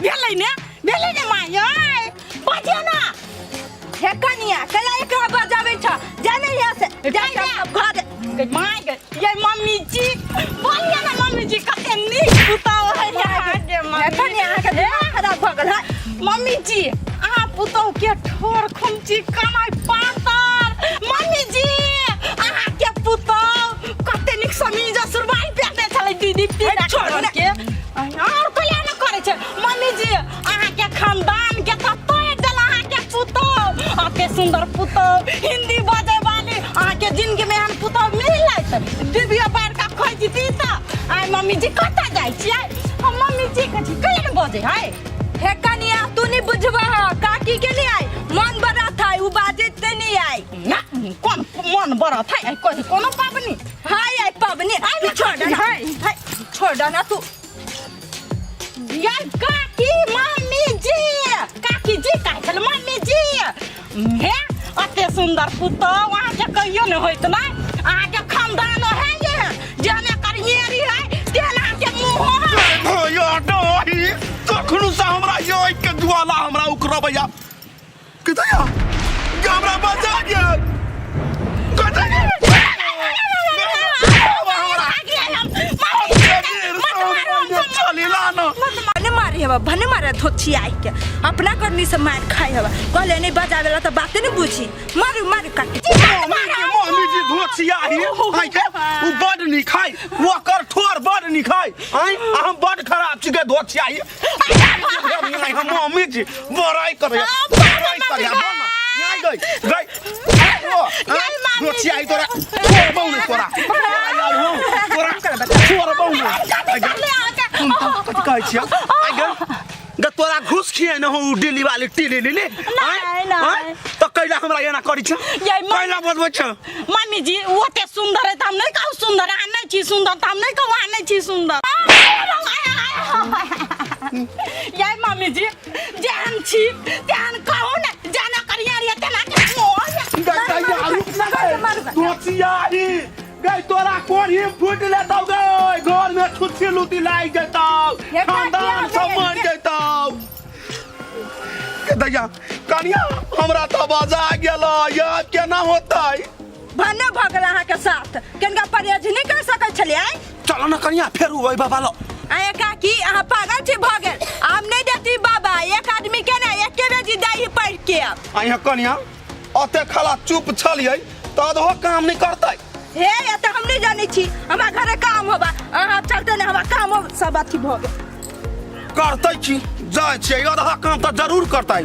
भेलै ने माय बाजियो ना। हे कनिया कला एकरा बजावे छ जाने यहाँ से जाने घर माय ये मम्मी जी बोलिए ना मम्मी जी कते नीक पुतौ है यहाँ के हे कनिया के दिमाग खराब भ गेल है। मम्मी जी अहाँ पुतौ के ठोर खुमची कमाई पातर। मम्मी जी अहाँ के पुतौ कते नीक समीज सुरबाई पेटे छले दीदी पेट छोड़ के और कल्या न करे छे। मम्मी जी अहाँ के खानदान के त तोड़ देल अहाँ के पुतौ, अते सुंदर पुतौ हिंदी बाजे वाली अहाँ के जिंदगी में हम पुतौ मिलत दिव्य बार का खोजती त आय मम्मी जी कता जाय छियै? हम मम्मी जी के कहिया न बजे है। हे कनिया तू नहीं बुझबा काकी के लिए आई मन बड़ा था उ बाजित नहीं आई ना कौन मन बड़ा था कोई कोनो पाबनी हाय आई पबनी आई छोड़ दे हाय छोड़ दे ना तू यार काकी मम्मी जी का चल मम्मी जी हे अते सुंदर पुतो वहां के कहियो न होइत ना आगे खानदान है ये जाने करियरी है तेना के मुंह यो डोही कखनु से हमरा यो के ज्वाला हमरा उकरबैया कतया हमरा बचा गया भने मारे धोछी आई के अपना करनी से मार खाई हवा कहले नहीं बजावेला तो बातें नहीं बुझी मारू मारू काट मम्मी जी धोछिया ही आई के उ बड नहीं खाई वो कर ठोर बड नहीं खाई आई हम बड खराब छी के धोछिया ही हम मम्मी जी बड़ाई करे बोलना आई गई धोछिया ही तोरा छोड़ बहु तोरा छोड़ बहु कहै छियै आई गे तोरा घुस खिए न हो दिल्ली वाली टीली लीली नहीं तो कैला हमरा एना करी छ कैला बदबै छ मम्मी जी ओते सुंदर है त हम नहीं कहू सुंदर आनै छी सुंदर त हम नहीं कहू आनै छी सुंदर याय मम्मी जी जान छी जान कहू न जाना करिया रे तना के दोचियारी गई तोरा कोढ़ी फूट लेतौ गई घर में छुच्छी लूटी लाग जतौ खानदान सब मर जतौ के दैया कनिया हमरा त बाजा गेलो या केना होतै भने भगल अहाँ के साथ केनका परहेज नहीं कर सकै छलियै चलो न कनिया फेर ओइ बाबा लो आए काकी अहाँ पागल छी भगल आम नहीं देती बाबा एक आदमी के ना एक के बेजी दाई पढ़ के आइहा कनिया अते खला चुप छलियै त अधो काम नहीं करतै हे ये तो हम नहीं जानी छी हमरा घरे काम होबा अहाँ चलते न हमरा काम सब अथी भ गेल करतै छी जाय छै अधहा काम त जरूर करतै